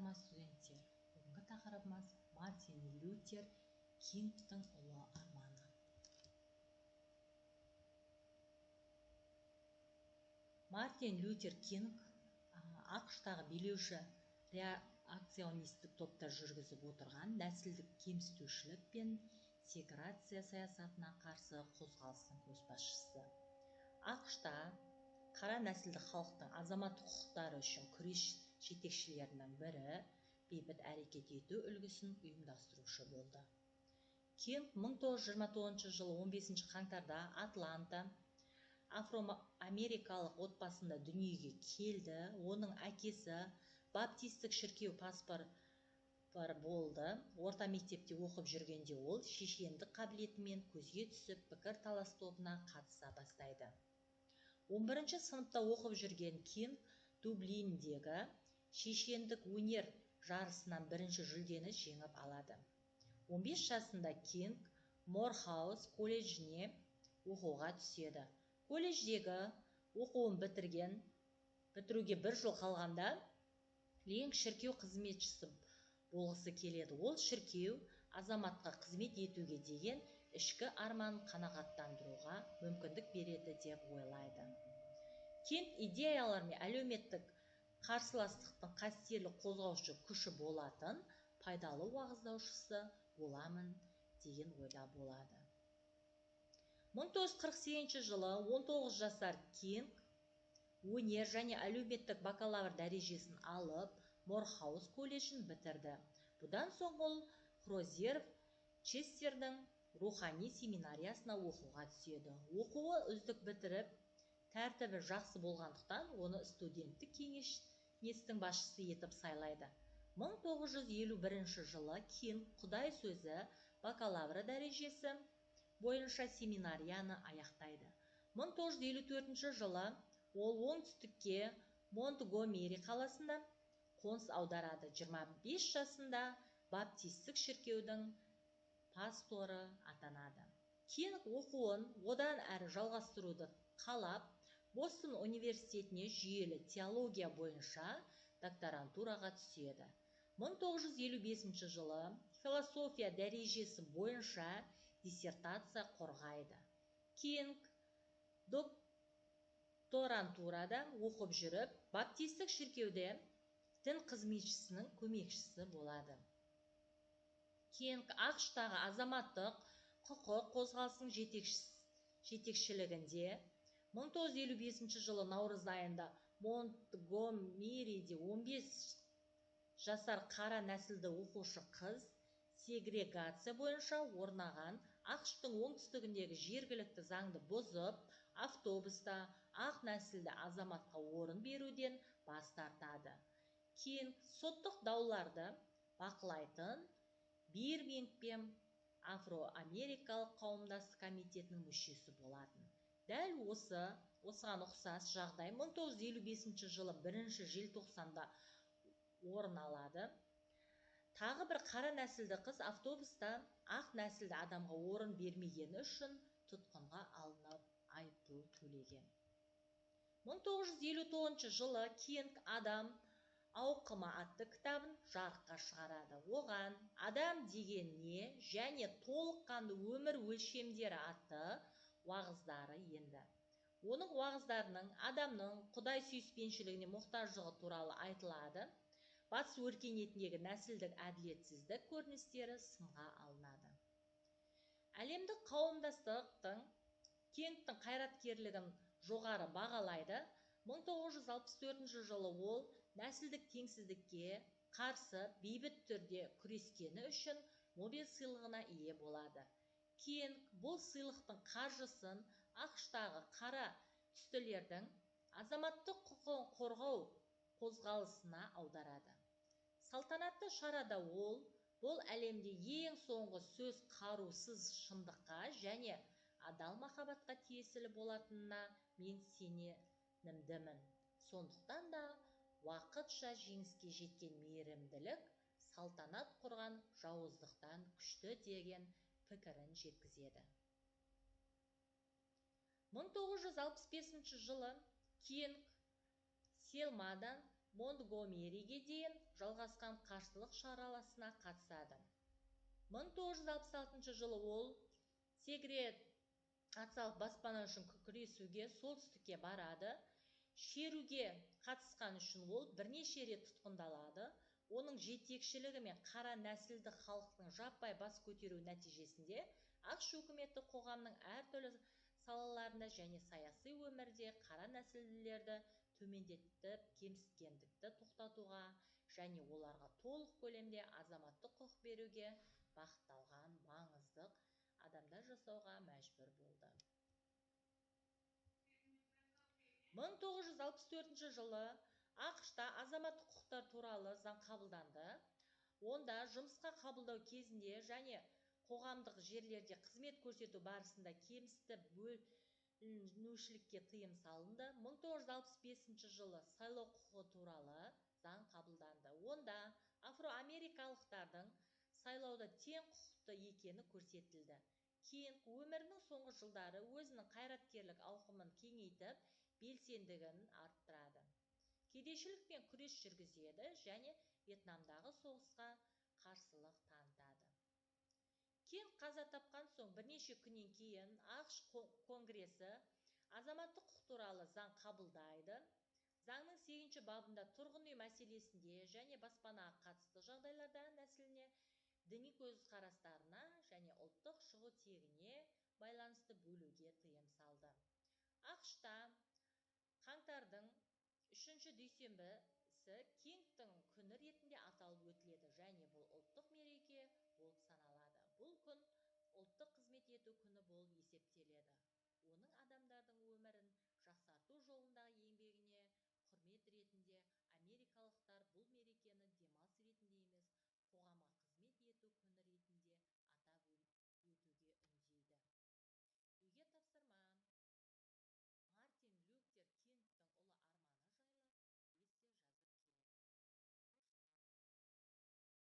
саламатсыздар ма студенттер? Бүгінгі тақырыбымыз Мартин Лютер Кингтің ұлы арманы. Мартин Лютер Кинг ақш-тағы билеуші реакционистік топтар жүргізіп отырған нәсілдік кемсітушілік пен сегрегация саясатына қарсы қозғалыстың көшбасшысы. ақш-та қара нәсілді халықтың азаматтық құқықтары үшін күрес жетекшілерінің бірі бейбіт әрекет ету үлгісін ұйымдастырушы болды. Кинг 1929 жылы 15 қаңтарда Атланта афроамерикалық отбасында дүниеге келді. Оның әкесі баптистік шіркеу пастыры болды. Орта мектепте оқып жүргенде ол шешендік қабілетімен көзге түсіп, пікір талас тобына қатыса бастайды. 11 сыныпта оқып жүрген Кинг Дублиндегі шешендік өнер жарысынан бірінші жүлдені жеңіп алады. 15 жасында Кинг Морхаус колледжіне оқуға түседі. Колледждегі оқуын бітіруге бір жыл қалғанда Кинг шіркеу қызметшісі болғысы келеді. Ол шіркеу азаматқа қызмет етуге деген ішкі арманын қанағаттандыруға мүмкіндік береді деп ойлайды. Кинг идеялар мен әлеуметтік қарсыластықтың қастерлі қозғаушы күші болатын пайдалы уағыздаушысы боламын деген ойда болады. 1948 жылы 19 жасар Кинг өнер және әлеуметтік бакалавр дәрежесін алып, Морхаус колледжін бітірді. Бұдан соң ол Крозер Честердің рухани семинариясына оқуға түседі. Оқуы үздік бітіріп, тәртібі жақсы болғандықтан оны студенттік кеңестің басшысы етіп сайлайды. 1951 жылы Кинг Құдай сөзі бакалавры дәрежесі бойынша семинарияны аяқтайды. 1954 жылы ол оңтүстікке Монтгомери қаласында қоныс аударады. 25 жасында баптистік шіркеудің пасторы атанады. Кинг оқуын одан әрі жалғастыруды қалап, Бостон университетіне жүйелі теология бойынша докторантураға түседі. 1955 жылы философия дәрежесі бойынша диссертация қорғайды. Кинг докторантурада оқып жүріп, баптистік шіркеуде дін қызметшісінің көмекшісі болады. Кинг ақш-тағы азаматтық құқық қозғалысының жетекшілігінде 1955 жылы наурыз айында Монтгомериде 15 жасар қара нәсілді оқушы қыз сегрегация бойынша орнаған ақш-тың оңтүстігіндегі жергілікті заңды бұзып, автобуста ақ нәсілді азаматқа орын беруден бас тартады. Кинг соттық дауларды бақылайтын Бирмингем Афроамерикалық қауымдастық комитетінің мүшесі болатын. Дәл осыған ұқсас жағдай 1955 жылы 1 желтоқсанда орын алады. Тағы бір қара нәсілді қыз автобуста ақ нәсілді адамға орын бермегені үшін тұтқынға алынып айыппұл төлеген. 1959 жылы Кинг «Адам ауқымы» атты кітабын жарыққа шығарады. Оған «Адам деген не» және «Толыққанды өмір өлшемдері» атты уағыздары енді. Оның уағыздарының адамның Құдай сүйіспеншілігіне мұқтаждығы туралы айтылады. Батыс өркениетіндегі нәсілдік әділетсіздік көріністері сынға алынады. Әлемдік қауымдастықтың Кингтің қайраткерлігін жоғары бағалайды. 1964 жылы ол нәсілдік теңсіздікке қарсы бейбіт түрде күрескені үшін Нобель сыйлығына ие болады. Кинг бұл сыйлықтың қаржысын ақш-тағы қара түстілердің азаматтық құқығын қорғау қозғалысына аударады. Салтанатты шарада ол бұл әлемде ең соңғы сөз қарусыз шындыққа және адал махаббатқа тиесілі болатынына мен сенімдімін. Сондықтан да уақытша жеңіске жеткен мейірімділік салтанат құрған жауыздықтан күшті деген пікірін жеткізеді. 1965 жылы Кинг Селмадан Монтгомериге дейін жалғасқан қарсылық шараласына қатысады. 1966 жылы ол сегрегациялық баспана үшін күресуге солтүстікке барады. Шеруге қатысқан үшін ол бірнеше рет тұтқындалады. Оның жетекшілігімен қара нәсілді халықтың жаппай бас көтеру нәтижесінде ақш өкіметі қоғамның әртүрлі салаларында және саяси өмірде қара нәсілділерді төмендетіп кемсіткендікті тоқтатуға және оларға толық көлемде азаматтық құқық беруге бағытталған маңыздық адамдар жасауға мәжбүр болды. 1964 жылы ақш-та азаматтық құқықтар туралы заң қабылданды. Онда жұмысқа қабылдау кезінде және қоғамдық жерлерде қызмет көрсету барысында кемсітіп бөлінушілікке тыйым салынды. 1965 жылы сайлау құқығы туралы заң қабылданды. Онда афроамерикалықтардың сайлауда тең құқықты екені көрсетілді. Кинг өмірінің соңғы жылдары өзінің қайраткерлік ауқымын кеңейтіп, белсендігін арттырады. Кедейшілікпен күрес жүргізеді және Вьетнамдағы соғысқа қарсылық танытады. Кинг қаза тапқан соң бірнеше күннен кейін ақш конгресі азаматтық құқық туралы заң қабылдайды. Заңның 8-ші бабында тұрғын үй мәселесінде және баспанаға қатысты жағдайларда нәсіліне, діни көзқарастарына және ұлттық шығу тегіне байланысты бөлуге тыйым салды. ақш-та қаңтардың 3-ші дүйсенбісі Кингтің күні ретінде аталып өтіледі және бұл ұлттық мереке болып саналады. Бұл күн ұлттық қызмет ету күні болып есептеледі. Оның адамдардың өмірін